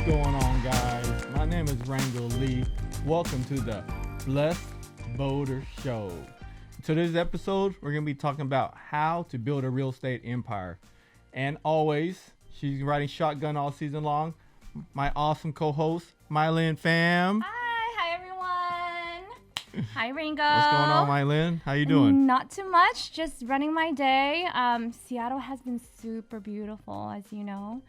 going on, guys? My name is Rango Lee. Welcome to the Blessed Boulder Show. Today's episode, we're going to be talking about how to build a real estate empire. And always, she's riding shotgun all season long. My awesome co-host, Mylin Fam. Hi everyone. Hi Rango. What's going on, Mylin? How you doing? Not too much, just running my day. Seattle has been super beautiful, as you know.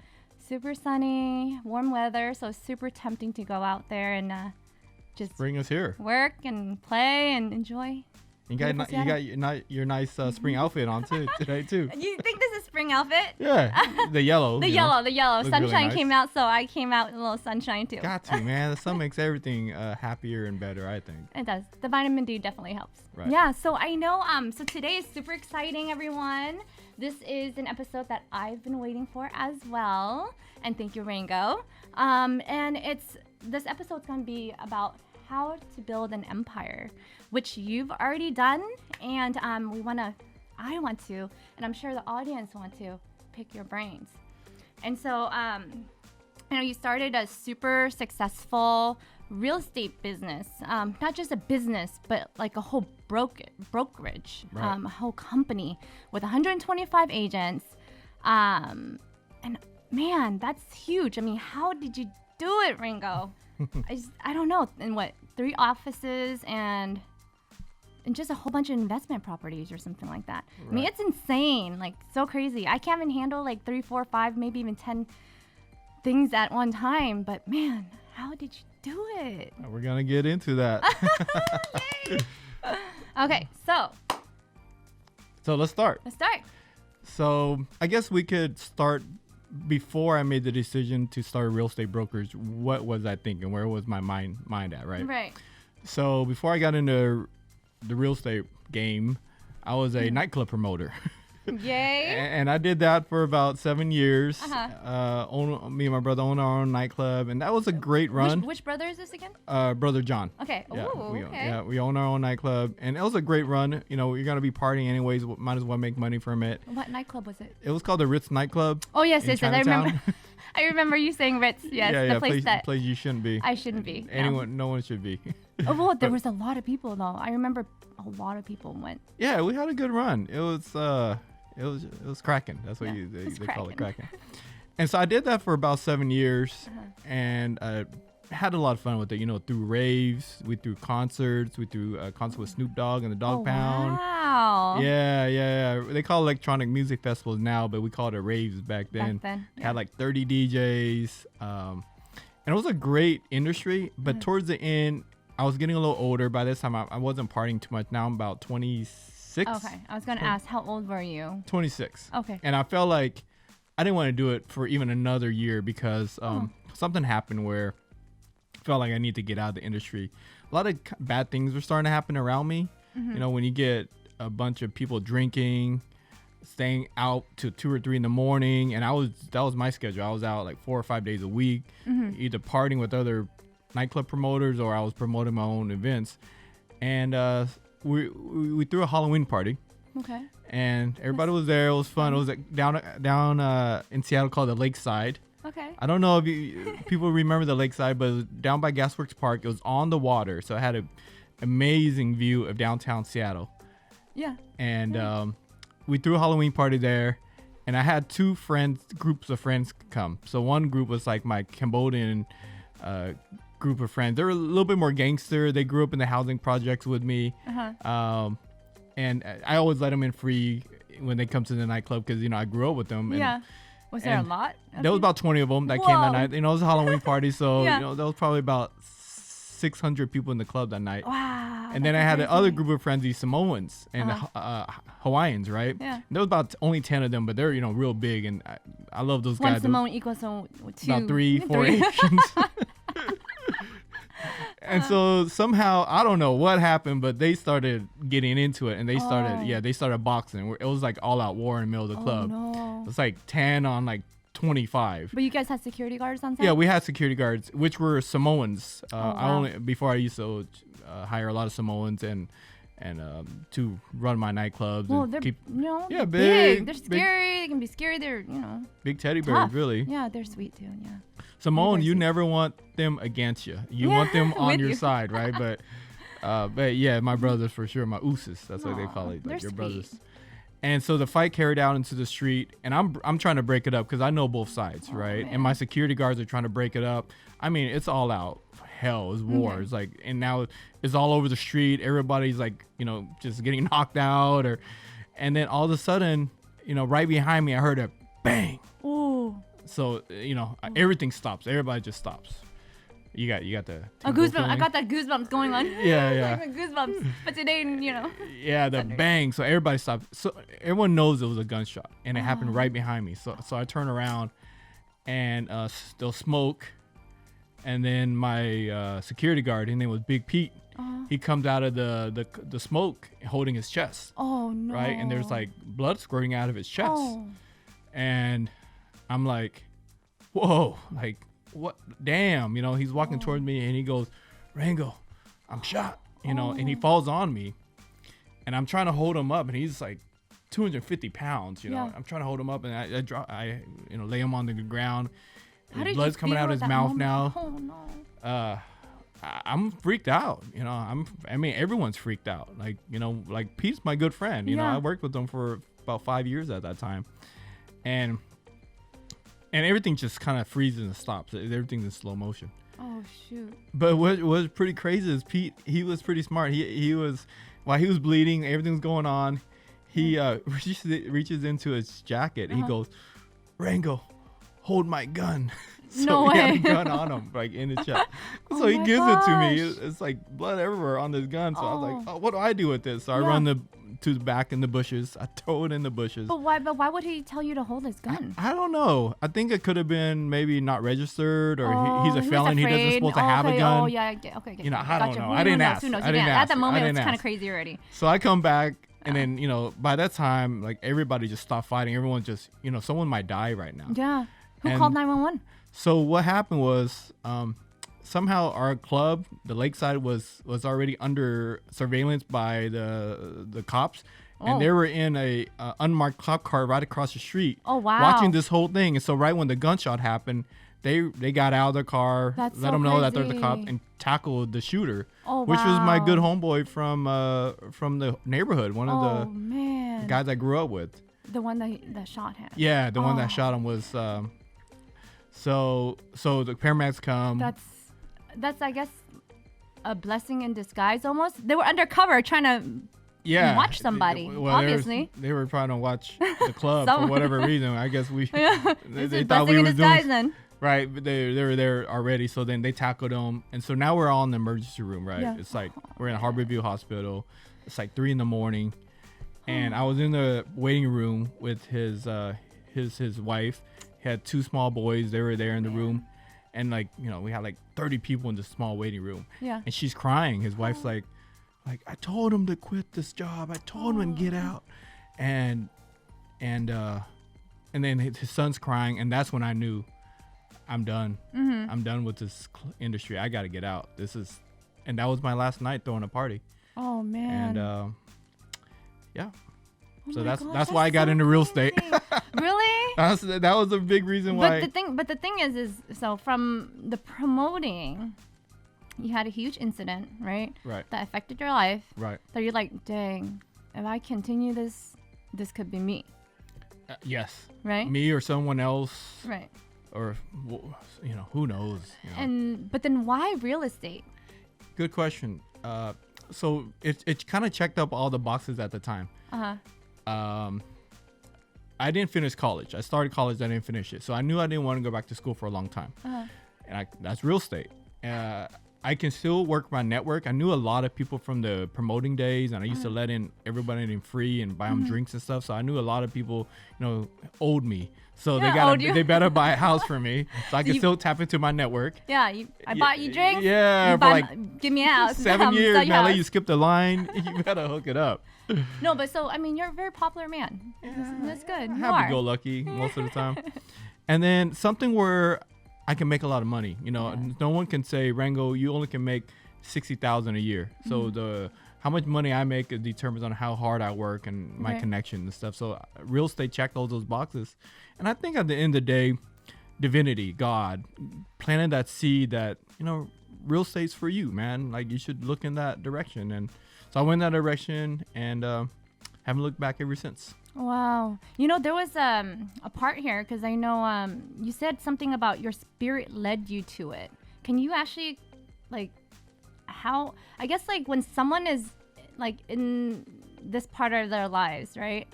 Super sunny, warm weather, so it's super tempting to go out there and just Bring us here. work and play and enjoy. You got your nice spring outfit on today too. You think this is spring outfit? Yeah, the yellow. The yellow. Looks Sunshine really nice. came out, so I came out in a little sunshine too. Got to, man. The sun makes everything happier and better, I think. It does. The vitamin D definitely helps. Right. Yeah, so I know, so today is super exciting, everyone. This is an episode that I've been waiting for as well. And thank you, Rango. And this episode's going to be about how to build an empire, which you've already done. And I want to, and I'm sure the audience want to pick your brains. And so, you started a super successful real estate business, not just a business, but like a whole brokerage, Right. a whole company with 125 agents. And man, that's huge. I mean, how did you do it, Rango? I don't know. And 3 offices and just a whole bunch of investment properties or something like that. Right. I mean, it's insane, like so crazy. I can't even handle like 3, 4, 5, maybe even 10 things at one time. But man, how did you do it? We're gonna get into that. Yay. Okay, so So let's start. So I guess we could start before I made the decision to start a real estate brokerage. What was I thinking? Where was my mind at, right? Right. So before I got into the real estate game, I was a nightclub promoter. Yay. And I did that for about 7 years. Uh-huh. Me and my brother owned our own nightclub, and that was a great run. Which brother is this again? Brother John. Okay. Yeah, Ooh, okay. we own our own nightclub, and it was a great run. You know, you're gonna be partying anyways. Might as well make money from it. What nightclub was it? It was called the Ritz nightclub. Oh yes, in yes, I remember. Chinatown. I remember you saying Ritz. Yes, yeah, the place you shouldn't be. I shouldn't be. No one should be. Oh, well, there was a lot of people though. I remember a lot of people went. Yeah, we had a good run. It was cracking. That's what they call it, cracking. And so I did that for about 7 years, and had a lot of fun with it. You know, through raves, we threw concerts, concerts with Snoop Dogg and the Dog Pound. Wow. Yeah. They call it electronic music festivals now, but we called it raves back then. Had like 30 DJs, and it was a great industry. But towards the end, I was getting a little older. By this time, I wasn't partying too much. Now I'm about 26. Okay, I was gonna ask, how old were you? 26. Okay. And I felt like I didn't want to do it for even another year because something happened where I felt like I need to get out of the industry. A lot of bad things were starting to happen around me. You know, when you get a bunch of people drinking, staying out till 2 or 3 in the morning, and that was my schedule. I was out like 4 or 5 days a week, either partying with other nightclub promoters or I was promoting my own events. And we threw a Halloween party. Okay. And everybody was there. It was fun. It was like down in Seattle called the Lakeside. Okay. I don't know if people remember the Lakeside, but it was down by Gasworks Park. It was on the water, so it had an amazing view of downtown Seattle. Yeah. And we threw a Halloween party there, and I had 2 groups of friends come. So one group was like my Cambodian group of friends. They were a little bit more gangster. They grew up in the housing projects with me. And I always let them in free when they come to the nightclub because, you know, I grew up with them. Yeah. Was there a lot? There was about 20 of them that came that night. You know, it was a Halloween party, so Yeah. you know, there was probably about 600 people in the club that night. Wow. And then I had another group of friends, these Samoans and Hawaiians, right? Yeah. And there was about only 10 of them, but they're, you know, real big, and I love those One guys. Samoan equals 2. About 3, 4 Asians. And so somehow, I don't know what happened, but they started getting into it, and they started boxing. It was like all out war in the middle of the club. No. It was like 10 on like 25. But you guys had security guards on site? Yeah, we had security guards, which were Samoans. Wow. Before I used to hire a lot of Samoans, and to run my nightclubs. Well, and they're keep, they're big. They're scary. They can be scary. They're big teddy tough. bears, really. Yeah, they're sweet too. Yeah. Simone, you sweet. never want them against you. You want them on with your you. side, right? But yeah, my brothers for sure, my ooses. That's what they call it, they're like your sweet. brothers. And so the fight carried out into the street, and I'm trying to break it up because I know both sides, right? man. And my security guards are trying to break it up. I mean, it's all out. Hell, it's war. Okay. It's like, and now it's all over the street. Everybody's like, just getting knocked out, and then all of a sudden, right behind me, I heard a bang. Ooh. So everything stops. Everybody just stops. You got the A tingle goosebump. I feeling? got that goosebumps going on. Yeah. Like goosebumps. But today, Yeah, the bang. So everybody stopped. So everyone knows it was a gunshot, and it happened right behind me. So I turn around, and still smoke, and then my security guard, his name was Big Pete. He comes out of the smoke holding his chest. Oh no. Right, and there's like blood squirting out of his chest, and I'm like, whoa, like what? Damn, he's walking towards me, and he goes, Rango, I'm shot, and he falls on me, and I'm trying to hold him up, and he's like 250 pounds, Yeah. I'm trying to hold him up, and I lay him on the ground. How And did blood's you coming feel out of at his that mouth moment? now. Oh no. I'm freaked out, I mean, everyone's freaked out. Like, like Pete's my good friend. Yeah. I worked with him for about 5 years at that time. And everything just kind of freezes and stops. Everything's in slow motion. Oh shoot. But what was pretty crazy is Pete, he was pretty smart. He was, while he was bleeding, everything was going on. He reaches into his jacket. He goes, Rango, hold my gun. So No he had way. a gun on him, like in his chest. Oh So he my gives it to me. gosh. It's like blood everywhere on this gun. So I was like, Oh. oh, what do I do with this? So I Yeah. run to the back in the bushes. I throw it in the bushes. But why would he tell you to hold his gun? I don't know. I think it could have been maybe not registered, or he's a was felon. He doesn't afraid. supposed to have a Okay, gun. Oh yeah, okay. I don't Gotcha. know. Who I didn't knows? ask. Who knows? I didn't At ask. that moment, I it was didn't kind of ask. crazy already. So I come back, and then by that time, like everybody just stopped fighting. Everyone just someone might die right now. Yeah. Who And- called 911? So what happened was somehow our club, the Lakeside, was already under surveillance by the cops, and they were in a unmarked cop car right across the street. Oh, wow. Watching this whole thing. And so right when the gunshot happened, they got out of their car, That's let so them know that they're the crazy. cop, and tackled the shooter, Oh, which was my wow. good homeboy from the neighborhood, one of Oh the man. guys I grew up with. The one that shot him. Yeah, the one Oh. that shot him was. So the paramedics come. That's I guess a blessing in disguise almost. They were undercover trying to watch somebody, Well, obviously. they were trying to watch the club for Someone- whatever reason. I guess This they is thought blessing we in were disguise doing then. right. But they were there already. So then they tackled him, and so now we're all in the emergency room. Right, Yeah. it's like we're in Harborview Hospital. It's like 3 a.m, and I was in the waiting room with his wife. He had 2 small boys. They were there in the room. And we had like 30 people in this small waiting room. Yeah. And she's crying. His wife's like, I told him to quit this job. I told him to get out. And then his son's crying, and that's when I knew I'm done. Mm-hmm. I'm done with this industry. I got to get out. And that was my last night throwing a party. Oh man. And yeah. Oh So my that's gosh, why I got so into real estate. crazy. Really? That was a big reason why. But the thing is so from the promoting, you had a huge incident, right? Right. That affected your life. Right. That you're like, dang, if I continue this could be me, Yes. right? Me or someone else. Right. Or who knows. But then why real estate? Good question. So it kind of checked up all the boxes at the time. I didn't finish college. I started college, I didn't finish it, so I knew I didn't want to go back to school for a long time. And that's real estate. I can still work my network. I knew a lot of people from the promoting days, and I used to let in everybody in free and buy them drinks and stuff. So I knew a lot of people, owed me. So owed you. they better buy a house for me, so I can you- still tap into my network. Yeah, I bought you drinks. Yeah, you for buy like give me a house. 7 Sell years. you Now that house. you skipped the line, you better hook it up. No, but so I mean, you're a very popular man. That's good. You are. Happy-go-lucky most of the time. And then something where I can make a lot of money. No one can say, Rango, you only can make $60,000 a year. So how much money I make determines on how hard I work and my connection and stuff. So real estate checked all those boxes. And I think at the end of the day, divinity, God, planted that seed that, real estate's for you, man. Like, you should look in that direction. And so I went in that direction and haven't looked back ever since. Wow. There was a part here because I know you said something about your spirit led you to it. Can you actually, like, how, I guess, like, when someone is, like, in this part of their lives, right?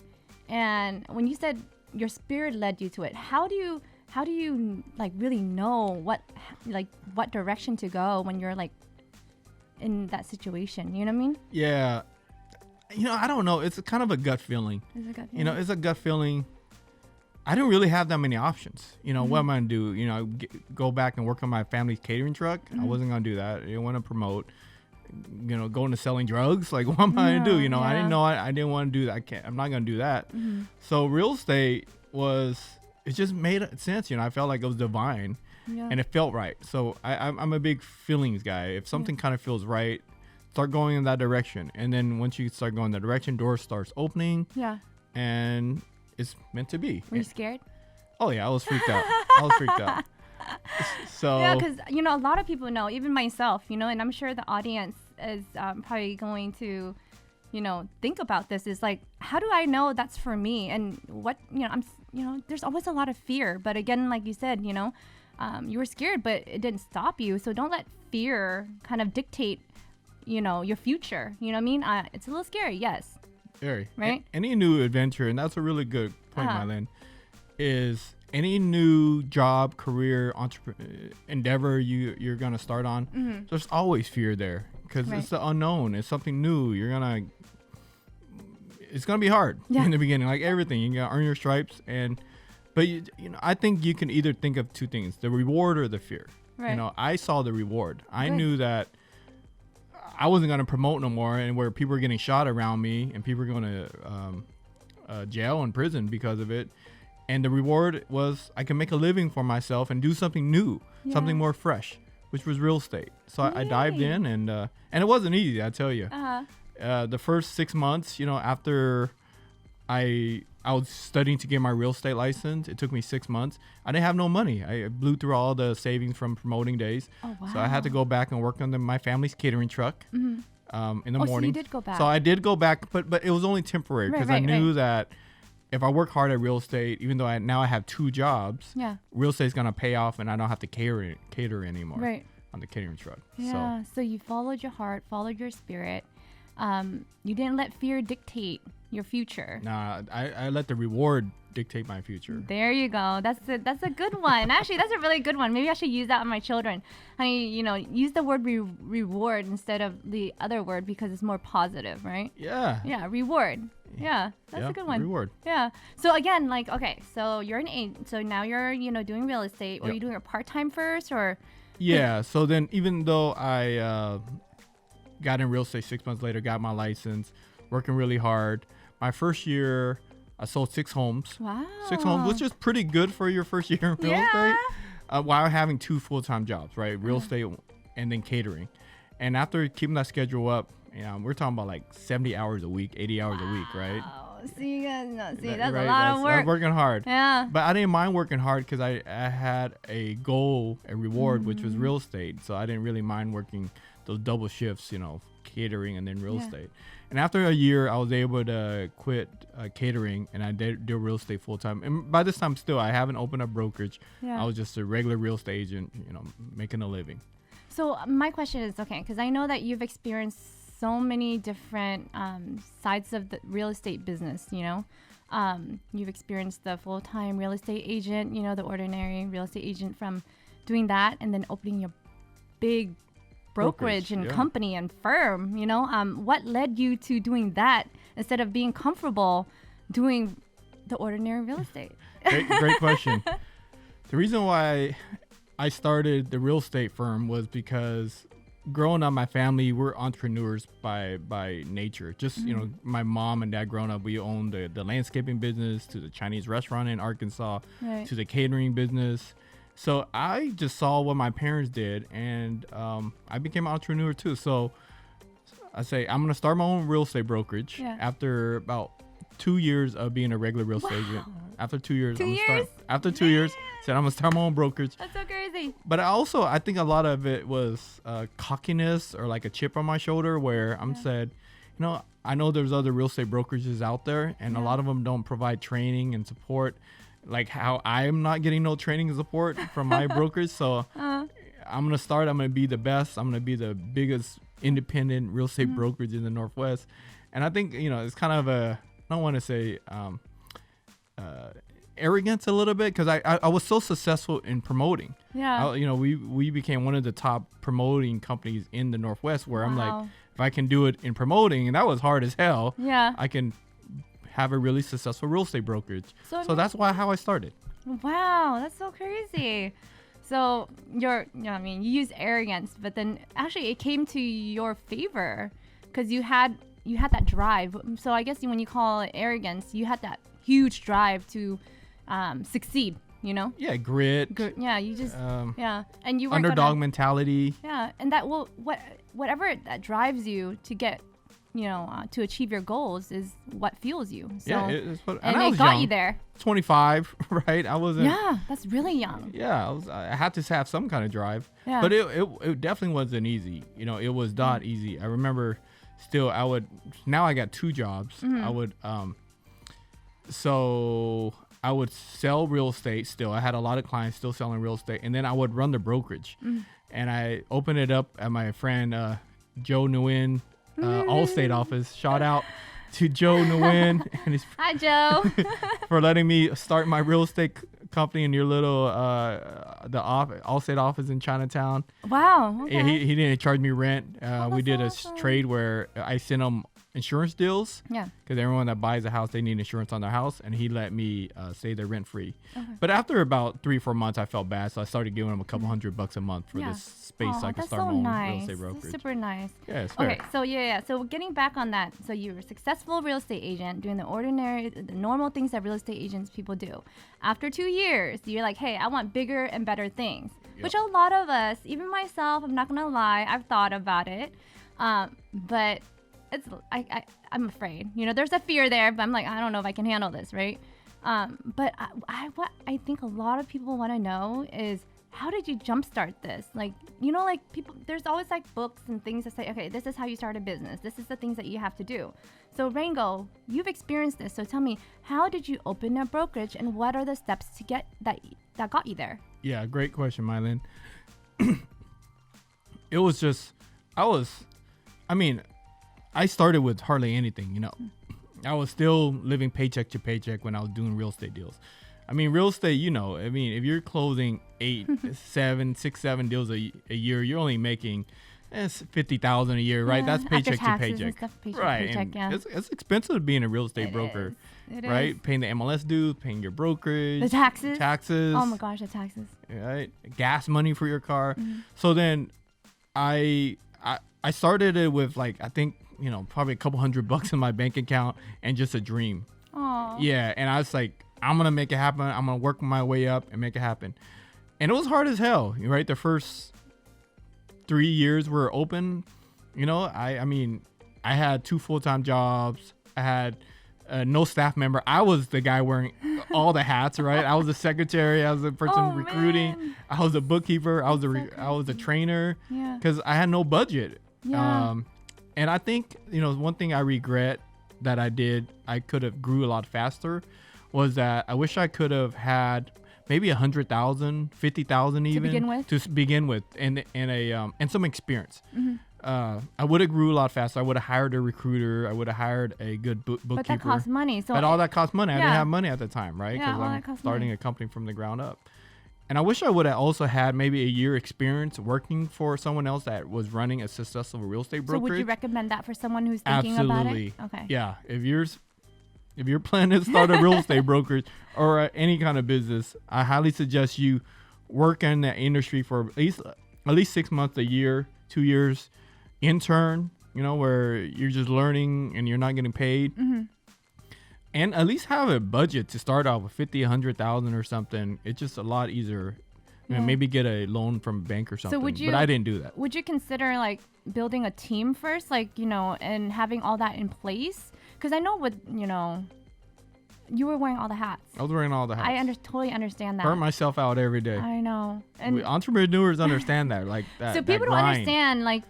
And when you said your spirit led you to it, how do you like really know what direction to go when you're like in that situation? You know what I mean? Yeah. I don't know. It's kind of a gut feeling. It's a gut feeling. It's a gut feeling. I don't really have that many options. What am I going to do? Go back and work on my family's catering truck? I wasn't going to do that. I didn't want to promote, go into selling drugs. Like, what am I going to do? I didn't know. I didn't want to do that. I'm not going to do that. So real estate it just made sense. I felt like it was divine and it felt right. So I'm a big feelings guy. If something kind of feels right, start going in that direction. And then once you start going that direction, doors starts opening. Yeah. And it's meant to be. Were you scared? Oh yeah, I was freaked out. So yeah, because a lot of people know, even myself, and I'm sure the audience is probably going to, think about this. Is like, how do I know that's for me? And what there's always a lot of fear. But again, like you said, you were scared, but it didn't stop you. So don't let fear kind of dictate, your future. You know what I mean? It's a little scary, yes. Very. Right? Any new adventure, and that's a really good point, Mylin, is any new job, career, endeavor you're going to start on, there's always fear there because it's the unknown. It's something new. It's going to be hard in the beginning, like everything. You got to earn your stripes. But I think you can either think of two things, the reward or the fear. Right. I saw the reward. I knew that I wasn't going to promote no more, and where people were getting shot around me and people were going to jail and prison because of it. And the reward was I can make a living for myself and do something new, something more fresh, which was real estate. So I dived in, and it wasn't easy, I tell you. The first 6 months, after I was studying to get my real estate license. It took me 6 months. I didn't have no money. I blew through all the savings from promoting days. Oh, wow. So I had to go back and work on my family's catering truck in the morning. So you did go back. So I did go back, but it was only temporary because I knew that if I work hard at real estate, even though I have 2 jobs, real estate's going to pay off and I don't have to cater anymore on the catering truck. Yeah, so you followed your heart, followed your spirit. You didn't let fear dictate your future. Nah, I let the reward dictate my future. There you go. That's a good one. Actually, that's a really good one. Maybe I should use that on my children. Honey, use the word reward instead of the other word because it's more positive, right? Yeah. Yeah, reward. Yeah, that's a good one. Reward. Yeah. So again, so you're so now you're, doing real estate. Were you doing it part-time first or? Yeah. So then even though I got in real estate 6 months later, got my license, working really hard. My first year, I sold 6 homes. Wow. 6 homes, which is pretty good for your first year in real estate. While having 2 full-time jobs, right? Real estate and then catering. And after keeping that schedule up, we're talking about like 70 hours a week, 80 hours a week, right? See, that's a lot of work. I was working hard. Yeah. But I didn't mind working hard because I had a goal, a reward, which was real estate. So I didn't really mind working those double shifts, catering and then real estate. And after a year, I was able to quit catering and I did real estate full time. And by this time, still, I haven't opened up brokerage. Yeah. I was just a regular real estate agent, making a living. So my question is, okay, because I know that you've experienced so many different sides of the real estate business, you've experienced the full-time real estate agent, the ordinary real estate agent from doing that and then opening your big brokerage and company and firm, what led you to doing that instead of being comfortable doing the ordinary real estate? Great question. The reason why I started the real estate firm was because growing up, my family, we're entrepreneurs by nature. Just, my mom and dad growing up, we owned the landscaping business to the Chinese restaurant in Arkansas to the catering business. So I just saw what my parents did, and I became an entrepreneur too. So I say I'm gonna start my own real estate brokerage after about 2 years of being a regular real estate agent. After 2 years, after 2 years, said I'm gonna start my own brokerage. That's so crazy. But I think a lot of it was cockiness or like a chip on my shoulder, where I'm said, you know, I know there's other real estate brokerages out there, and a lot of them don't provide training and support, like how I'm not getting no training and support from my brokerage. So I'm gonna start. I'm gonna be the best. I'm gonna be the biggest independent real estate brokerage in the Northwest. And I think, you know, it's kind of I don't want to say arrogance a little bit, because I was so successful in promoting. You know, we became one of the top promoting companies in the Northwest, where I'm like, if I can do it in promoting, and that was hard as hell, I can have a really successful real estate brokerage. So that's how I started. Wow, that's so crazy. So you use arrogance, but then actually it came to your favor because you had that drive. So I guess when you call it arrogance, you had that huge drive to succeed, you know? Yeah, grit. Yeah, you just, and you weren't underdog mentality. Yeah, and that whatever that drives you to get, you know, to achieve your goals is what fuels you. So, and it got you there. 25, right? I wasn't. Yeah, that's really young. Yeah, I had to have some kind of drive. Yeah. But it definitely wasn't easy. You know, it was not easy. I remember still now I got 2 jobs. I would sell real estate still. I had a lot of clients still selling real estate. And then I would run the brokerage. And I opened it up at my friend Joe Nguyen Allstate office. Shout out to Joe Nguyen and his hi Joe for letting me start my real estate company in your little the Allstate office in Chinatown. Wow. Okay. Yeah, he didn't charge me rent. We did a trade where I sent him insurance deals. Yeah. Because everyone that buys a house, they need insurance on their house, and he let me stay there rent free. Okay. But after about 3-4 months, I felt bad, so I started giving him a couple $100 a month for this space, so I could start my own real estate brokerage. That's super nice. Yeah, it's fair. Okay, so so getting back on that, so you were a successful real estate agent doing the normal things that real estate agents people do. After 2 years, you're like, hey, I want bigger and better things, which a lot of us, even myself, I'm not gonna lie, I've thought about it, but I'm afraid. You know, there's a fear there, but I'm like, I don't know if I can handle this, right? But what I think a lot of people want to know is, how did you jumpstart this? Like, you know, like people, there's always like books and things that say, okay, this is how you start a business. This is the things that you have to do. So Rango, you've experienced this. So tell me, how did you open a brokerage, and what are the steps to get that got you there? Yeah, great question, Mylin. It was just, I started with hardly anything, you know. I was still living paycheck to paycheck when I was doing real estate deals. I mean, real estate, you know, if you're closing 7 deals a year, you're only making $50,000 a year, right? That's paycheck to paycheck. Right. And it's expensive being a real estate broker, right? Paying the MLS dues, paying your brokerage. The taxes. Oh my gosh, the taxes. Right. Gas money for your car. So then I started it with, like, I think, you know, probably a couple $100 in my bank account and just a dream. Aww. Yeah. And I was like, I'm going to make it happen. I'm going to work my way up and make it happen. And it was hard as hell, right? The first 3 years were open. You know, I mean, I had 2 full-time jobs. I had no staff member. I was the guy wearing all the hats, right? I was the secretary. I was the person recruiting. Man. I was a bookkeeper. I was a trainer because I had no budget. Yeah. And I think, you know, one thing I regret that I could have grew a lot faster, was that I wish I could have had maybe 100,000, 50,000 even to begin with, and some experience. I would have grew a lot faster. I would have hired a recruiter. I would have hired a good bookkeeper. But that costs money. But all that cost money. I didn't have money at the time, right? Because I'm starting a company from the ground up. And I wish I would have also had maybe a year experience working for someone else that was running a successful real estate brokerage. So would you recommend that for someone who's thinking about it? Okay. Yeah. If you're planning to start a real estate brokerage or any kind of business, I highly suggest you work in that industry for at least 6 months, a year, 2 years, intern, you know, where you're just learning and you're not getting paid. And at least have a budget to start off with, 50, 100,000 or something. It's just a lot easier. Maybe get a loan from a bank or something. But I didn't do that. Would you consider like building a team first, like, you know, and having all that in place? Because I know with, you know, you were wearing all the hats. I was wearing all the hats. I totally understand that. Burn myself out every day. I know. And entrepreneurs understand that, like that. So people that don't grind. understand, like,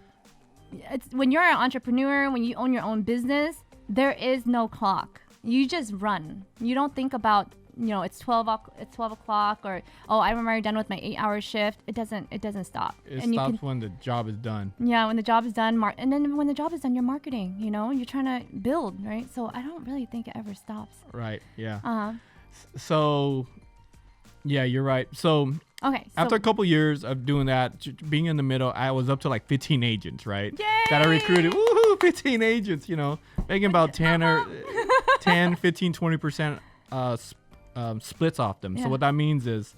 it's when you're an entrepreneur, when you own your own business, there is no clock. You just run. You don't think about, you know, it's 12 o'clock, or, oh, I'm already done with my 8-hour shift. It doesn't stop. It stops when the job is done. Yeah, when the job is done, and then when the job is done, you're marketing, you know, you're trying to build, right? So I don't really think it ever stops. Right, yeah. Uh-huh. So, yeah, you're right. So, okay. After a couple years of doing that, being in the middle, I was up to like 15 agents, right? Yay! That I recruited. Woohoo, 15 agents, you know, making about 10 or 10, 15, 20% splits off them. Yeah. So what that means is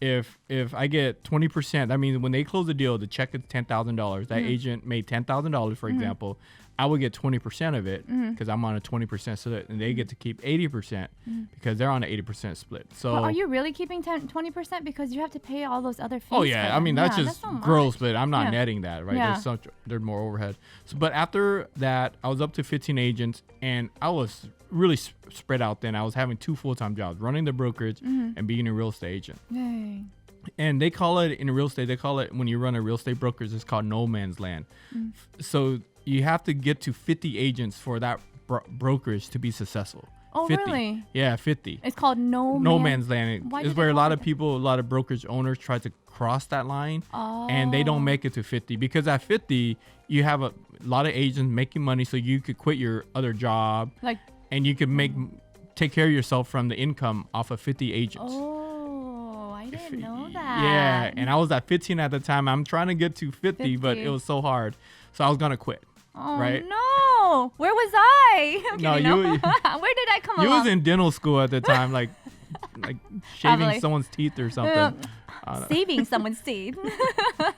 if I get 20%, that means when they close the deal, the check is $10,000. That agent made $10,000, for example. I would get 20% of it because I'm on a 20%, so that and they get to keep 80% because they're on an 80% split. So are you really keeping 20% because you have to pay all those other fees? Oh yeah, I mean that's just so gross, but I'm not Yeah. netting that, right? Yeah. There's more overhead. So, but after that, I was up to 15 agents, and I was really spread out. Then I was having 2 full-time jobs, running the brokerage and being a real estate agent. Yay. And they call it in real estate. They call it when you run a real estate brokerage. It's called no man's land. So you have to get to 50 agents for that brokerage to be successful. Oh 50. really? Yeah, 50. It's called no man's land. Why It's do they where a call lot it of that? people, a lot of brokerage owners try to cross that line, Oh. and they don't make it to 50 because at 50 you have a lot of agents making money, so you could quit your other job, Like, and you could take care of yourself from the income off of 50 agents. oh, I didn't know that. Yeah, and I was at 15 at the time. I'm trying to get to 50, but 50. it was so hard, so I was gonna quit. Oh right? no! Where was I? I'm No, kidding, you- Where did I come You along? was in dental school at the time, like shaving Probably. someone's teeth or something. I don't know. Saving someone's seed.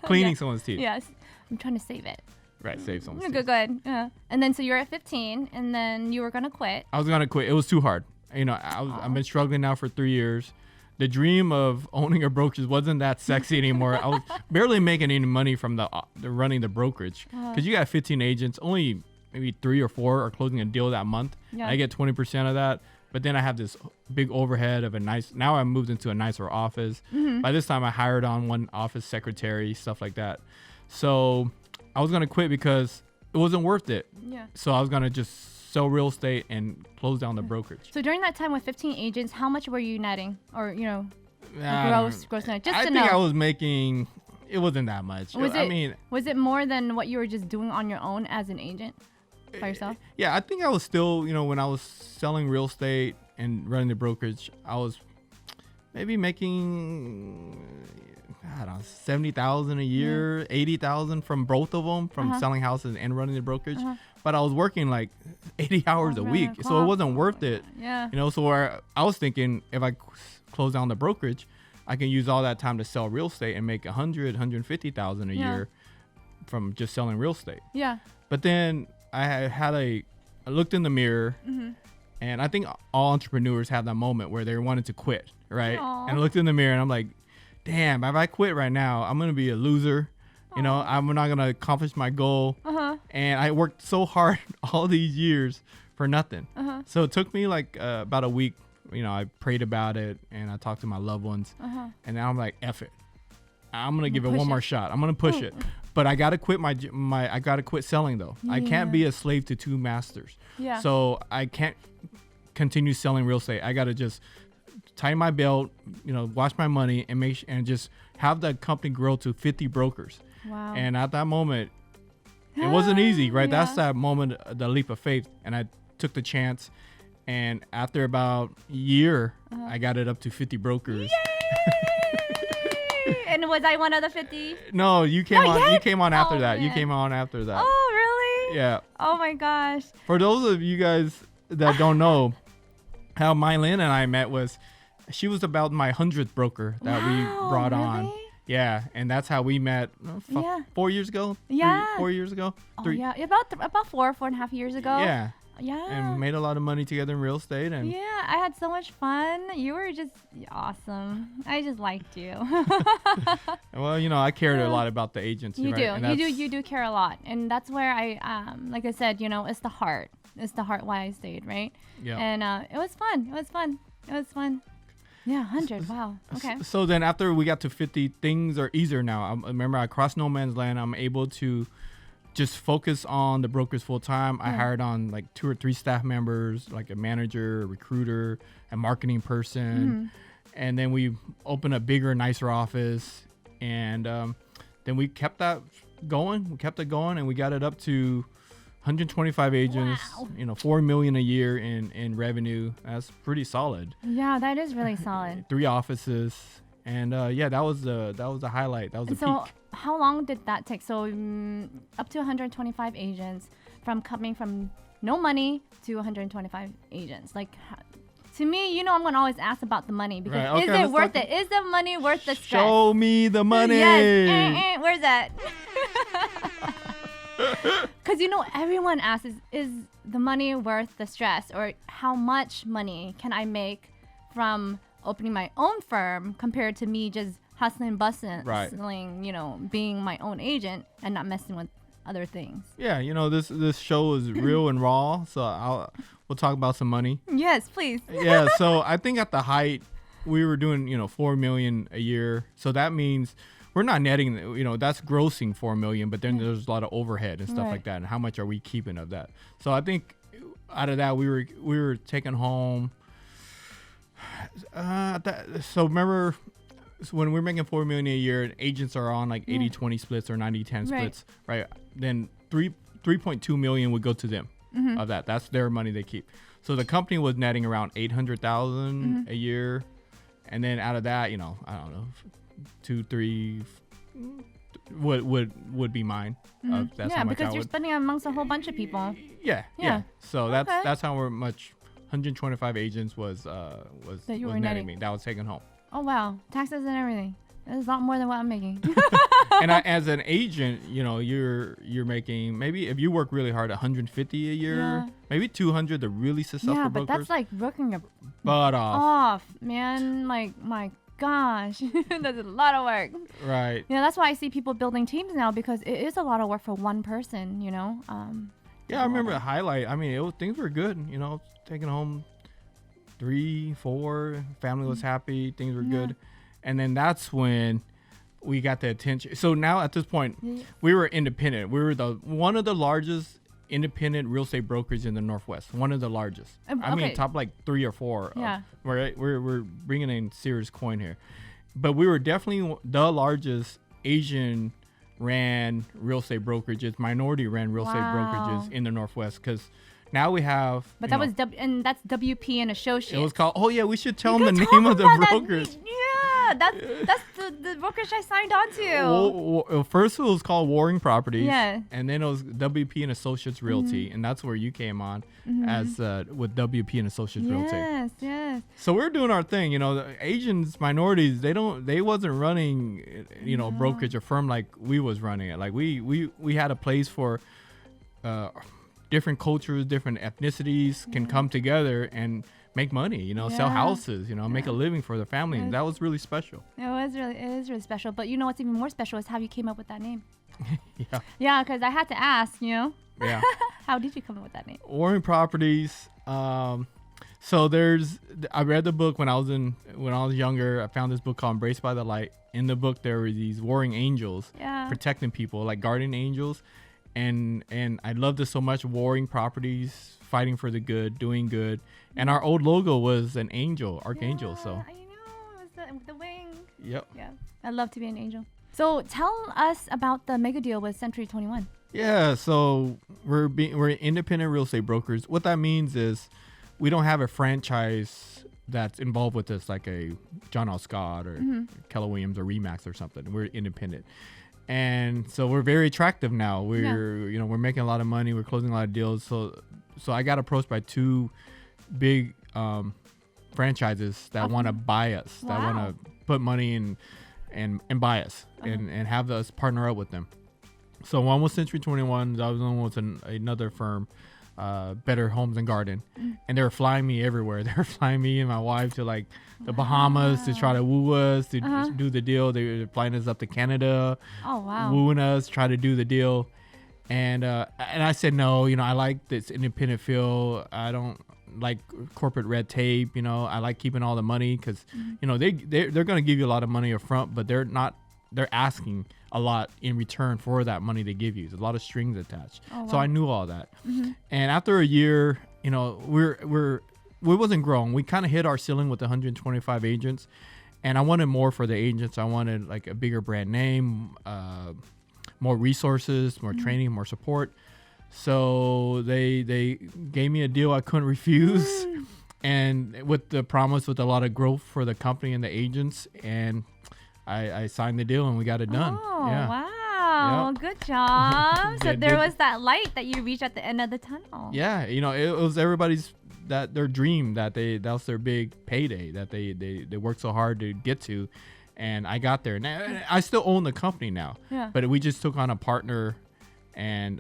Cleaning Yeah. someone's teeth. Yes, I'm trying to save it. Right, save someone's teeth. Good, good. Yeah. And then so you're at 15, and then you were gonna quit. I was gonna quit. It was too hard. You know, I've been struggling now for 3 years. The dream of owning a brokerage wasn't that sexy anymore. I was barely making any money from the running the brokerage because you got 15 agents. Only maybe 3 or 4 are closing a deal that month. Yeah. I get 20% of that. But then I have this big overhead of now I moved into a nicer office. By this time I hired on one office secretary, stuff like that. So I was gonna quit because it wasn't worth it. Yeah. So I was gonna just sell real estate and close down the brokerage. So during that time with 15 agents, how much were you netting, or Uh, gross net? Just I to think know. I was making. It wasn't that much. I mean, was it more than what you were just doing on your own as an agent by yourself? yeah, I think I was still, when I was selling real estate and running the brokerage, I was maybe making, I don't know, 70,000 a year, 80,000 from both of them, from selling houses and running the brokerage. But I was working like 80 hours a around week, the so it clock. wasn't worth it. Yeah. So where I was thinking, if I close down the brokerage, I can use all that time to sell real estate and make 150,000 a Yeah. year from just selling real estate. Yeah. But then I looked in the mirror, and I think all entrepreneurs have that moment where they wanted to quit, right? Aw. And I looked in the mirror and I'm like, damn, if I quit right now, I'm gonna be a loser. I'm not gonna accomplish my goal. And I worked so hard all these years for nothing. So it took me like about a week. I prayed about it and I talked to my loved ones, and now I'm like, F it. I'm gonna give it one more shot. I'm gonna push it, but I gotta quit I gotta quit selling though. I can't be a slave to 2 masters. Yeah. So I can't continue selling real estate. I gotta just tighten my belt, watch my money, and and just have the company grow to 50 brokers. Wow. And at that moment, it wasn't easy, right? Yeah. That's that moment, the leap of faith, and I took the chance. And after about a year, I got it up to 50 brokers. Yay! And was I one of the 50? No, you came Not on. yet? You came on after Oh, that. You man. came on after that. Oh, really? Yeah. Oh my gosh. For those of you guys that don't know, how Mylin and I met was, she was about my 100th broker that we Wow, brought on. really? Yeah, and that's how we met. Yeah. 4 years ago. Yeah. 4 years ago. Oh, 3. yeah. About 4.5 years ago. Yeah. Yeah. and made a lot of money together in real estate. And yeah, I had so much fun. You were just awesome. I just liked you. well, I cared a lot about the agency. You right? do. And You do care a lot. And that's where like I said, it's the heart. It's the heart why I stayed, right? Yeah. And it was fun. Yeah, 100. Wow. Okay. So then after we got to 50, things are easier now. Remember, I crossed no man's land. I'm able to just focus on the brokers full time. I hired on like 2 or 3 staff members, like a manager, a recruiter, a marketing person. And then we opened a bigger, nicer office. And then we kept that going. We kept it going and we got it up to 125 agents, Wow. $4 million a year in revenue. That's pretty solid. Yeah, that is really solid. 3 offices. And that was the highlight. That was the So peak. how long did that take? So up to 125 agents coming from no money to 125 agents. Like to me, I'm going to always ask about the money because Right, okay, is it let's worth talk- it? Is the money worth the stress? Show me the money. Yes. Where's that? Because everyone asks, is the money worth the stress, or how much money can I make from opening my own firm compared to me just hustling, bustling, Right. being my own agent and not messing with other things. Yeah, this show is real and raw, so we'll talk about some money. Yes, please. Yeah, so I think at the height we were doing $4 million a year, so that means we're not netting, that's grossing $4 million, but then there's a lot of overhead and stuff Right. like that, and how much are we keeping of that? So I think out of that we were taking home. So remember when we're making $4 million a year, and agents are on like 80-20 splits or 90-10 splits, right? Then 3.2 million would go to them of that. That's their money they keep. So the company was netting around 800,000 a year, and then out of that, I don't know, 2-3 would be mine. That's how much because I you're would. spending amongst a whole bunch of people. Yeah. So Okay. that's how much 125 agents was That you were netting netting. me. That was taken home. Oh wow, taxes and everything. That's a lot more than what I'm making. And as an agent, you're making, maybe if you work really hard, 150 a year, Yeah. maybe 200. The really successful Yeah, but brokers. that's like working your butt off. off, man. Like my gosh, that's a lot of work. Right. That's why I see people building teams now, because it is a lot of work for one person. Yeah, I remember the highlight. I mean, things were good. Taking home 3-4. Family was happy. Things were good. And then that's when we got the attention. So now at this point, we were independent. We were one of the largest independent real estate brokers in the Northwest. One of the largest. I mean, top like 3 or 4. Yeah. We're bringing in serious coin here. But we were definitely the largest Asian ran real estate brokerages, minority ran real estate brokerages in the Northwest, because now we have. But that was and that's WP and Associates. It was called. Oh yeah, we should tell them the name of the brokers. Yeah, that's the brokerage I signed on to. Well, first it was called Warring Properties. Yeah. And then it was WP and Associates Realty, and that's where you came on as with WP and Associates Realty. Yes. So we're doing our thing. The Asians, minorities, they wasn't running, brokerage or firm like we was running it. Like we had a place for different cultures, different ethnicities can come together and make money, sell houses, make a living for their family. And that was really special. It is really special. But what's even more special is how you came up with that name. Yeah. Yeah, because I had to ask, Yeah. how did you come up with that name? Warring Properties. So I read the book when I was younger. I found this book called Embraced by the Light. In the book, there were these warring angels protecting people, like guardian angels. And I loved it so much. Warring Properties, fighting for the good, doing good. And our old logo was an angel, archangel. So I know, it was the wing. Yep. Yeah, I'd love to be an angel. So tell us about the mega deal with Century 21. Yeah, so we're independent real estate brokers. What that means is we don't have a franchise that's involved with us, like a John L. Scott or Keller Williams or Remax or something. We're independent. And so we're very attractive now. We're making a lot of money. We're closing a lot of deals. So I got approached by 2 big franchises that want to buy us, that want to put money in and buy us and have us partner up with them. So one was Century 21. The other one was another firm Better Homes and Garden, and they were flying me everywhere. They were flying me and my wife to like the Bahamas to try to woo us to do the deal. They were flying us up to Canada, wooing us, try to do the deal. And I said no. I like this independent feel. I don't like corporate red tape. I like keeping all the money because they're gonna give you a lot of money up front, but they're asking a lot in return for that money they give you. There's a lot of strings attached. So I knew all that. And after a year, we wasn't growing. We kind of hit our ceiling with 125 agents, and I wanted more for the agents. I wanted like a bigger brand name, more resources, more training, more support. So they gave me a deal I couldn't refuse, and with the promise with a lot of growth for the company and the agents, and I signed the deal and we got it done. Oh, wow. Yep. Good job. So there was that light that you reached at the end of the tunnel. Yeah. It was everybody's their dream that was their big payday that they worked so hard to get to. And I got there. Now, I still own the company now. Yeah. But we just took on a partner and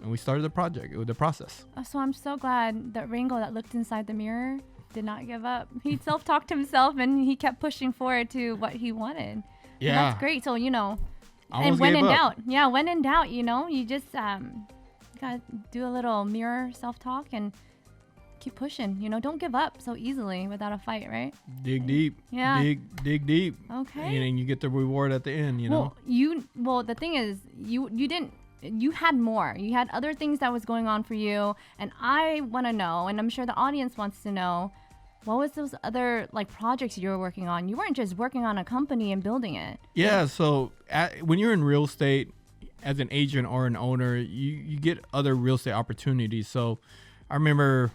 we started the process. So I'm so glad that Rango that looked inside the mirror did not give up. He self-talked to himself and he kept pushing forward to what he wanted. Yeah. And that's great. So, and when in doubt, you just gotta do a little mirror self-talk and keep pushing. Don't give up so easily without a fight, right? Dig deep. Yeah. Dig deep. Okay. And you get the reward at the end, Well, the thing is, you had more. You had other things that was going on for you, and I want to know, and I'm sure the audience wants to know, what was those other projects you were working on? You weren't just working on a company and building it. Yeah. So when you're in real estate as an agent or an owner, you get other real estate opportunities. So I remember,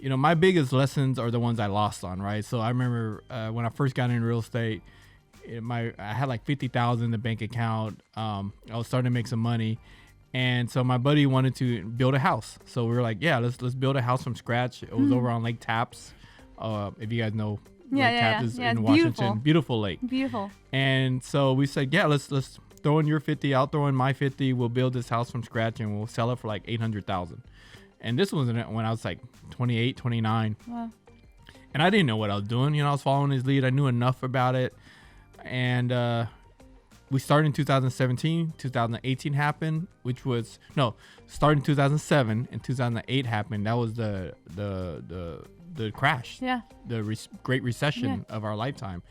my biggest lessons are the ones I lost on, right? So I remember when I first got into real estate, I had like $50,000 in the bank account. I was starting to make some money, and so my buddy wanted to build a house. So we were like, yeah, let's build a house from scratch. It was over on Lake Taps. If you guys know, Lake Taps is in Washington. Beautiful lake. Beautiful. And so we said, yeah, let's throw in your 50, I'll throw in my 50. We'll build this house from scratch and we'll sell it for like $800,000. And this was when I was like 28, 29. Wow. And I didn't know what I was doing. I was following his lead. I knew enough about it. And we started in 2017. 2018 happened, started in 2007 and 2008 happened. That was the crash. Yeah. The Great Recession of our lifetime.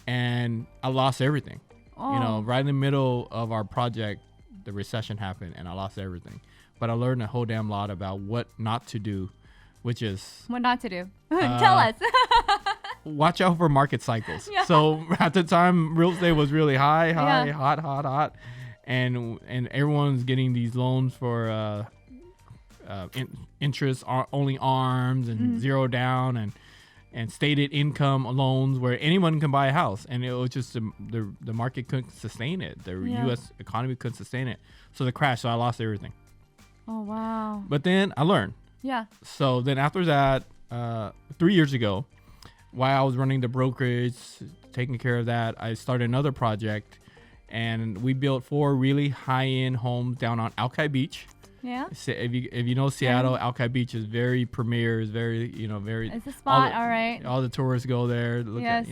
And I lost everything. Right in the middle of our project, the recession happened and I lost everything. But I learned a whole damn lot about what not to do, which is... What not to do? Tell us. Watch out for market cycles. Yeah. So at the time, real estate was really hot. And everyone's getting these loans for interest only arms and zero down and stated income loans where anyone can buy a house. And it was just the market couldn't sustain it. The U.S. economy couldn't sustain it. So the crash, so I lost everything. Oh, wow. But then I learned. Yeah. So then after that, 3 years ago, while I was running the brokerage, taking care of that, I started another project, and we built 4 really high-end homes down on Alki Beach. Yeah. If you know Seattle, Alki Beach is very premier. Is very very. It's a spot, all right. All the tourists go there. Look at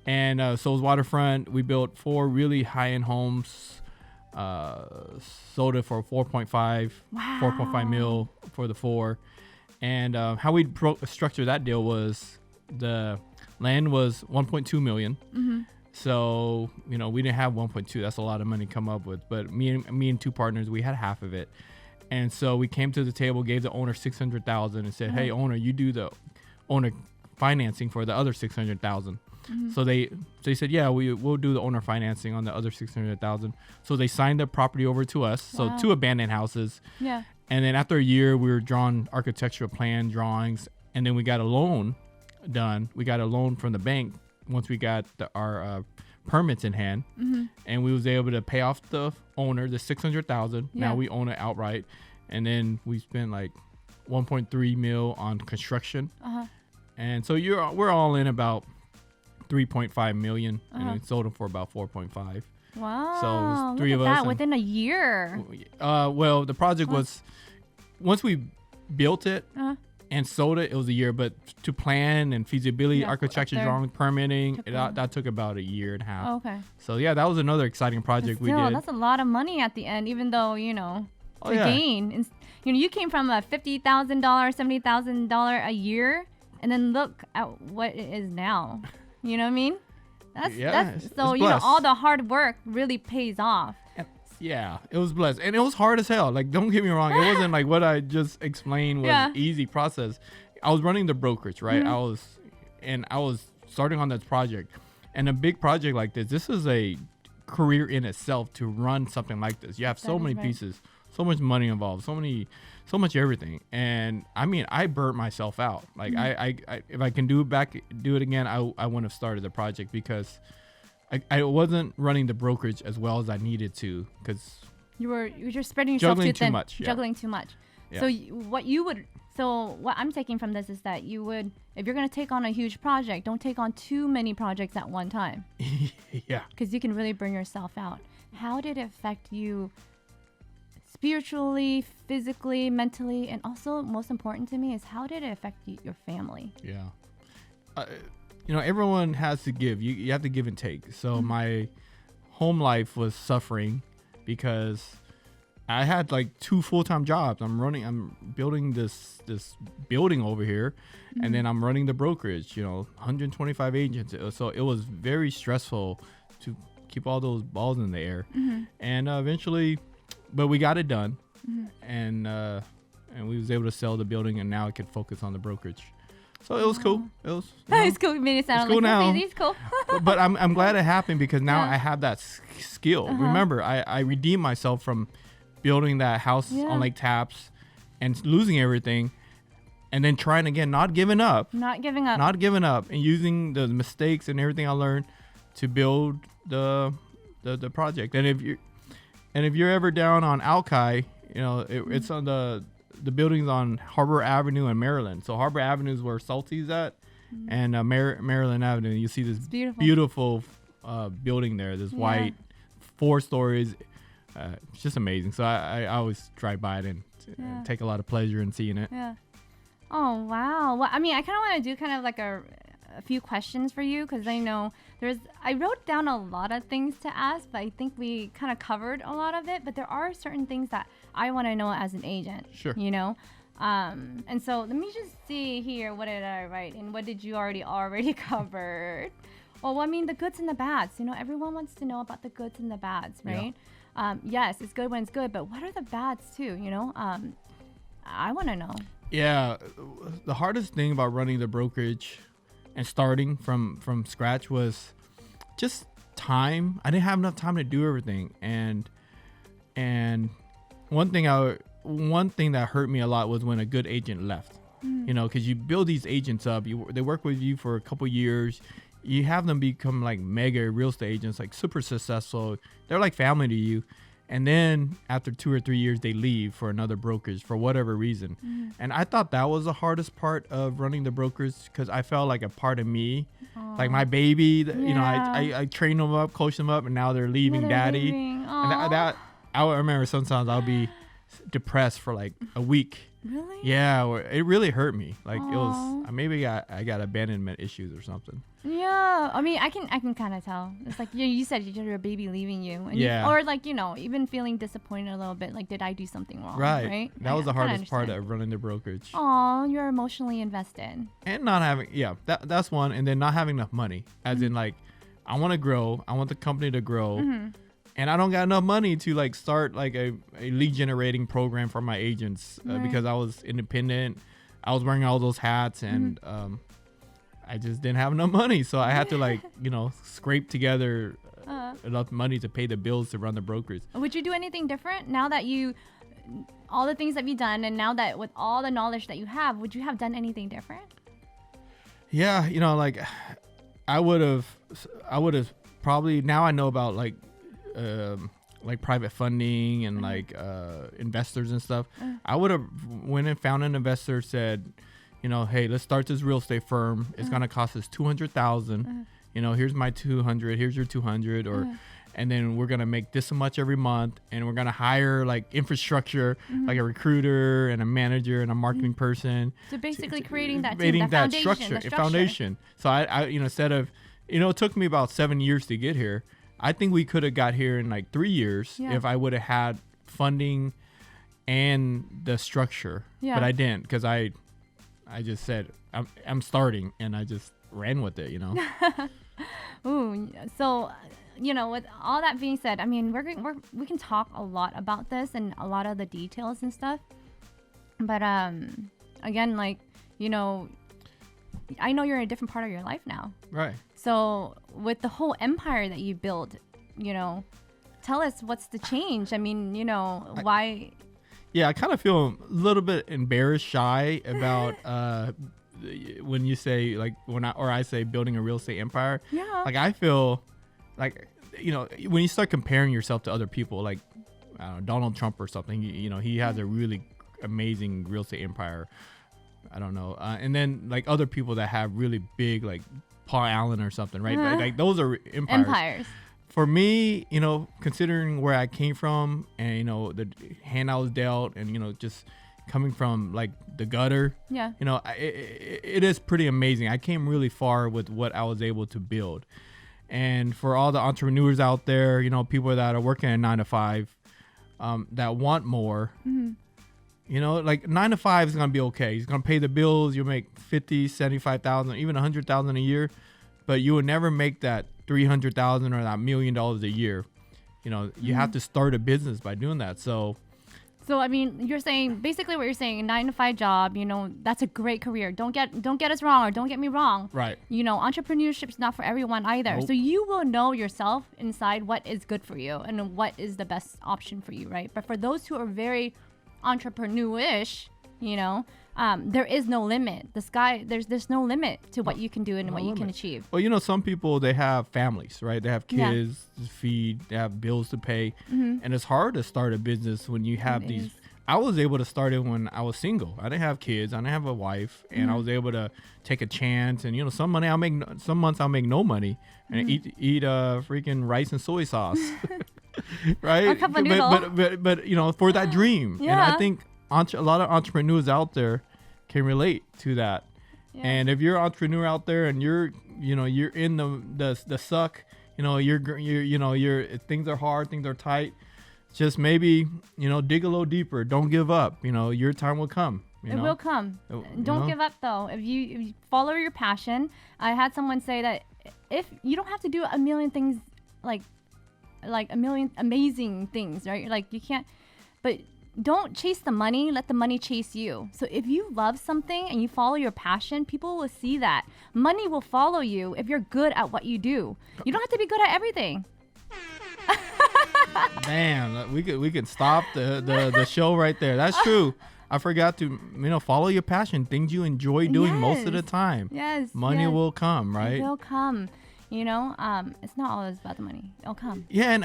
and so it was waterfront. We built 4 really high-end homes. Sold it for 4.5 mil for the 4. And how we structured that deal was the land was 1.2 million. So we didn't have 1.2. That's a lot of money to come up with. But me and 2 partners, we had half of it. And so we came to the table, gave the owner $600,000, and said, "Hey, owner, you do the owner financing for the other $600,000." So they said, "Yeah, we'll do the owner financing on the other $600,000." So they signed the property over to us. So 2 abandoned houses. Yeah. And then after a year, we were drawing architectural plan drawings, and then we got a loan done. We got a loan from the bank once we got our permits in hand, and we was able to pay off the owner the $600,000. Now we own it outright, and then we spent like 1.3 mil on construction, and so we're all in about 3.5 million, and we sold them for about 4.5. Wow! So it was 3 of us within a year. Well, the project was once we built it and sold it, it was a year. But to plan and feasibility, architecture drawing, permitting, that took about a year and a half. Oh, okay. So yeah, that was another exciting project we did. That's a lot of money at the end, even though, to gain. And, you came from a $50,000, $70,000 a year, and then look at what it is now. You know what I mean? That's so, all the hard work really pays off. Yeah, it was blessed. And it was hard as hell. Like, don't get me wrong. It wasn't like what I just explained was an easy process. I was running the brokerage, right? I was starting on this project. And a big project like this is a career in itself to run something like this. You have so many pieces, so much money involved, so much everything. And I mean, I burnt myself out. Like I if I can do it again, I wouldn't have started the project because I wasn't running the brokerage as well as I needed to because you were spreading yourself too thin, juggling too much. Yeah. So what I'm taking from this is that you would, if you're going to take on a huge project, don't take on too many projects at one time. Yeah. Because you can really burn yourself out. How did it affect you spiritually, physically, mentally, and also most important to me is how did it affect your family? Yeah. Everyone has to give. You have to give and take. So my home life was suffering because I had like 2 full-time jobs. I'm building this building over here, and then I'm running the brokerage. 125 agents. So it was very stressful to keep all those balls in the air. And eventually, but we got it done, and we was able to sell the building, and now I could focus on the brokerage. So it was cool. It was. It's cool. You made it sound cool now. It's cool. but I'm glad it happened because now I have that skill. Remember, I redeemed myself from building that house on Lake Terrace and losing everything, and then trying again, not giving up, and using the mistakes and everything I learned to build the project. And if you're ever down on Alki, it's on the building's on Harbor Avenue in Maryland. So Harbor Avenue is where Salty's at, and Maryland Avenue. You see this beautiful building there. This white, 4 stories. It's just amazing. So I always drive by it and take a lot of pleasure in seeing it. Yeah. Oh wow. Well, I mean, I kind of want to do kind of like a few questions for you because I know I wrote down a lot of things to ask, but I think we kind of covered a lot of it. But there are certain things that I want to know as an agent. Sure. And so let me just see here. What did I write? And what did you already covered? Well, I mean, the goods and the bads. Everyone wants to know about the goods and the bads, right? Yeah. Yes, it's good when it's good, but what are the bads too? I want to know. Yeah, the hardest thing about running the brokerage and starting from scratch was just time. I didn't have enough time to do everything, and one thing that hurt me a lot was when a good agent left. Because you build these agents up, they work with you for a couple years. You have them become like mega real estate agents, like super successful. They're like family to you. And then after 2 or 3 years, they leave for another brokerage for whatever reason. And I thought that was the hardest part of running the brokerage because I felt like a part of me, like my baby. I trained them up, coached them up, and now they're leaving daddy. And that I remember sometimes I'll be depressed for like a week. Really? Yeah, it really hurt me. Like it was maybe I got abandonment issues or something. Yeah, I mean, I can kind of tell. It's like you said you're a baby leaving you, and or like even feeling disappointed a little bit. Like, did I do something wrong? Right. That was the hardest part of running the brokerage. Oh, you're emotionally invested. And not having that's one, and then not having enough money. As in like, I want to grow. I want the company to grow. And I don't got enough money to like start like a lead generating program for my agents because I was independent. I was wearing all those hats and I just didn't have enough money. So I had to like, scrape together enough money to pay the bills to run the brokerage. Would you do anything different now that all the things that you've done and now that with all the knowledge that you have, would you have done anything different? Yeah. Like I would have probably, now I know about like private funding and like investors and stuff. I would have went and found an investor, said, hey, let's start this real estate firm. It's gonna cost us $200,000. Here's my 200. Here's your 200. and then we're gonna make this much every month, and we're gonna hire like infrastructure, like a recruiter and a manager and a marketing person. So basically creating that foundation. So I instead of, it took me about 7 years to get here. I think we could have got here in like 3 years if I would have had funding and the structure. But I didn't, because I just said I'm starting, and I just ran with it. Ooh, so with all that being said, I mean, we can talk a lot about this and a lot of the details and stuff. But again, like, I know you're in a different part of your life now. Right. So with the whole empire that you built, tell us what's the change. I mean, why? Yeah, I kind of feel a little bit embarrassed, shy about when you say like I say building a real estate empire. Yeah. Like I feel like when you start comparing yourself to other people, like I don't know, Donald Trump or something. He has a really amazing real estate empire. I don't know, and then like other people that have really big, like Paul Allen or something, right? Like those are empires. For me, considering where I came from, and the hand I was dealt, and just coming from like the gutter, it is pretty amazing. I came really far with what I was able to build. And for all the entrepreneurs out there, people that are working at 9 to 5, that want more, like 9 to 5 is going to be okay. He's going to pay the bills. You'll make 50, 75,000, even 100,000 a year, but you will never make that 300,000 or that $1 million a year. You have to start a business by doing that. So I mean, you're saying basically what you're saying, a 9 to 5 job, that's a great career. Don't get us wrong, or don't get me wrong. Right. Entrepreneurship is not for everyone either. Nope. So you will know yourself inside what is good for you and what is the best option for you, right? But for those who are very entrepreneur-ish, there is no limit. The sky, there's no limit to what you can do and what you can achieve. Well, some people, they have families, right? They have kids to feed, they have bills to pay, and it's hard to start a business when you have these. I was able to start it when I was single. I didn't have kids. I didn't have a wife, and I was able to take a chance. And some months I'll make no money and eat freaking rice and soy sauce, right? A cup of noodle. But for that dream, and I think a lot of entrepreneurs out there can relate to that. Yeah. And if you're an entrepreneur out there and you're in the suck, you're things are hard, things are tight, just maybe dig a little deeper. Don't give up. Your time will come. It will come. Don't give up though. If you follow your passion. I had someone say that if you don't have to do a million things, like a million amazing things, right? Like you can't, but don't chase the money, let the money chase you. So if you love something and you follow your passion, people will see that. Money will follow you if you're good at what you do. You don't have to be good at everything. Damn, we could stop the show right there. That's true. I forgot to follow your passion, things you enjoy doing most of the time. Yes. Money will come, right? It will come. It's not always about the money. It'll come. Yeah, and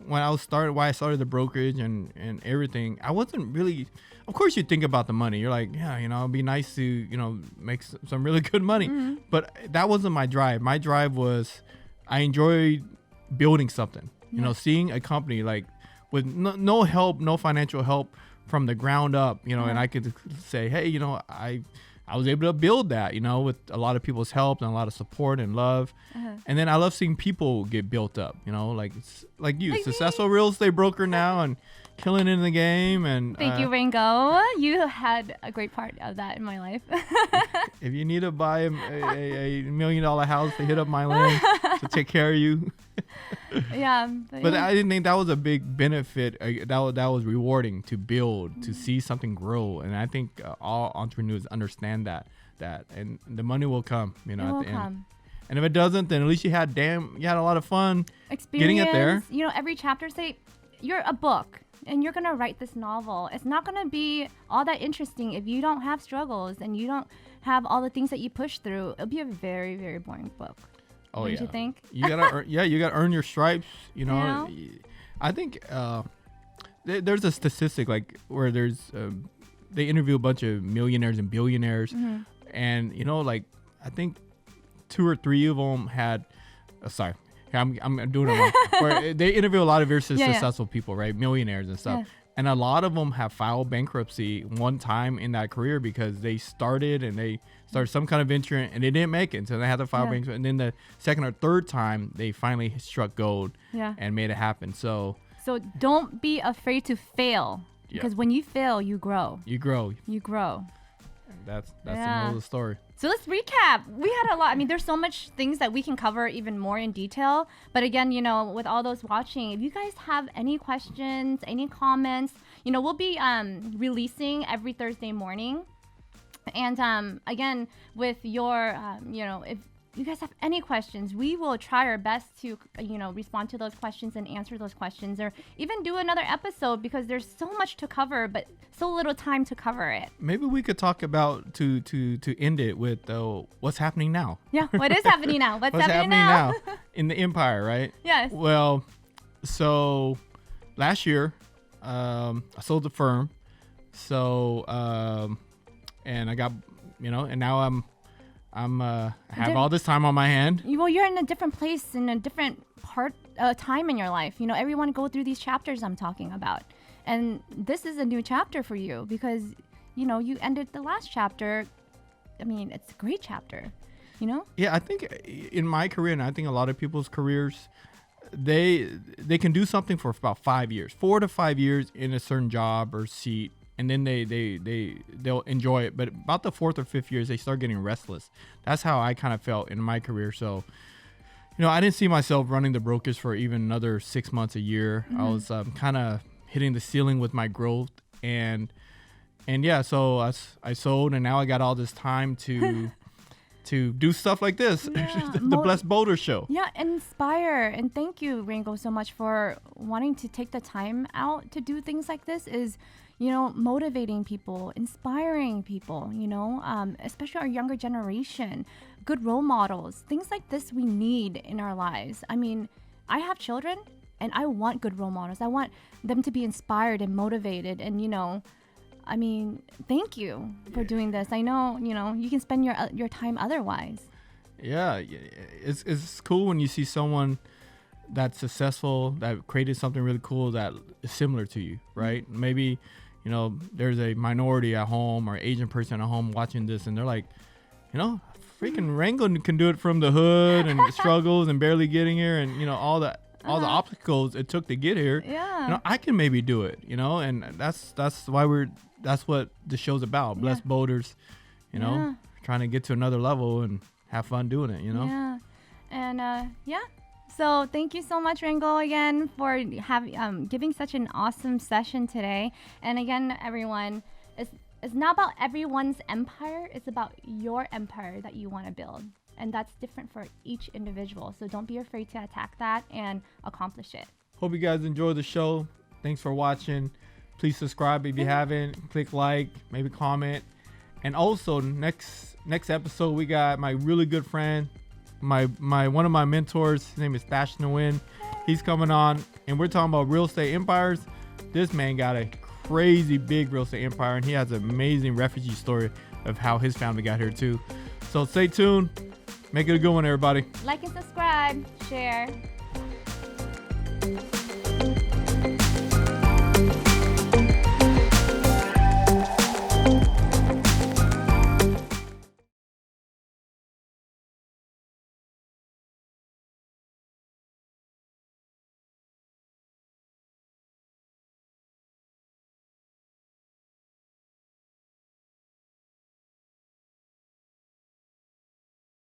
why I started the brokerage and everything, I wasn't really, of course you think about the money. You're like, it'd be nice to, make some really good money. But that wasn't my drive. My drive was, I enjoyed building something, seeing a company like with no help, no financial help from the ground up, and I could say, hey, I was able to build that, with a lot of people's help and a lot of support and love. And then I love seeing people get built up, like you, successful real estate broker now and killing in the game. And thank you, Rango. You had a great part of that in my life. If you need to buy a $1 million house, to hit up my link to take care of you. Yeah. But I didn't think that was a big benefit. That was rewarding to build, to see something grow. And I think all entrepreneurs understand that, and the money will come, at the end. And if it doesn't, then at least you had a lot of fun getting it there. Every chapter, say you're a book and you're going to write this novel. It's not going to be all that interesting if you don't have struggles and you don't have all the things that you push through. It'll be a very, very boring book. Oh, Don't you think? You gotta, you gotta earn your stripes. I think there's a statistic like where there's they interview a bunch of millionaires and billionaires, and like I think 2 or 3 of them had, I'm doing it wrong. Where they interview a lot of very Yeah. successful people, right? Millionaires and stuff. Yeah. And a lot of them have filed bankruptcy one time in that career because they started some kind of venture and they didn't make it. So they had to file Yeah. bankruptcy. And then the second or third time, they finally struck gold Yeah. and made it happen. So don't be afraid to fail. Because when you fail, you grow. you grow. You grow. That's the moral of the story. So let's recap. We had a lot. I mean, there's so much things that we can cover even more in detail. But again, with all those watching, if you guys have any questions, any comments, we'll be releasing every Thursday morning. And again, with your, if you guys have any questions, we will try our best to, respond to those questions and answer those questions, or even do another episode because there's so much to cover, but so little time to cover it. Maybe we could talk about to end it with what's happening now. Yeah, what is happening now? What's happening now in the empire, right? Yes. Well, so last year, I sold the firm. So, and I got, and now I have all this time on my hand. Well, you're in a different place, in a different time in your life. Everyone go through these chapters I'm talking about. And this is a new chapter for you because, you ended the last chapter. I mean, it's a great chapter, Yeah, I think in my career, and I think a lot of people's careers, they can do something for about 5 years, 4 to 5 years in a certain job or seat. And then they'll enjoy it. But about the 4th or 5th years, they start getting restless. That's how I kind of felt in my career. So, I didn't see myself running the brokerage for even another 6 months, a year. Mm-hmm. I was kind of hitting the ceiling with my growth. And yeah, so I sold, and now I got all this time to do stuff like this. Yeah. The Blessed Boulder Show. Yeah, inspire. And thank you, Rango, so much for wanting to take the time out to do things like this. Is motivating people, inspiring people, especially our younger generation, good role models, things like this we need in our lives. I mean, I have children and I want good role models. I want them to be inspired and motivated. And, I mean, thank you for doing this. I know, you can spend your time otherwise. Yeah, it's cool when you see someone that's successful, that created something really cool that is similar to you, right? Maybe there's a minority at home or Asian person at home watching this, and they're like, freaking Rango can do it from the hood and struggles and barely getting here, and all the obstacles it took to get here. Yeah. I can maybe do it. And that's what the show's about. Blessed Boulders, trying to get to another level and have fun doing it. Yeah. And So thank you so much, Rango, again, for giving such an awesome session today. And again, everyone, it's not about everyone's empire. It's about your empire that you want to build. And that's different for each individual. So don't be afraid to attack that and accomplish it. Hope you guys enjoy the show. Thanks for watching. Please subscribe if you haven't. Click like, maybe comment. And also, next episode, we got my really good friend, my one of my mentors. His name is Stash Nguyen. He's coming on, and we're talking about real estate empires. This man got a crazy big real estate empire, and he has an amazing refugee story of how his family got here too. So stay tuned. Make it a good one, everybody. Like and subscribe. Share.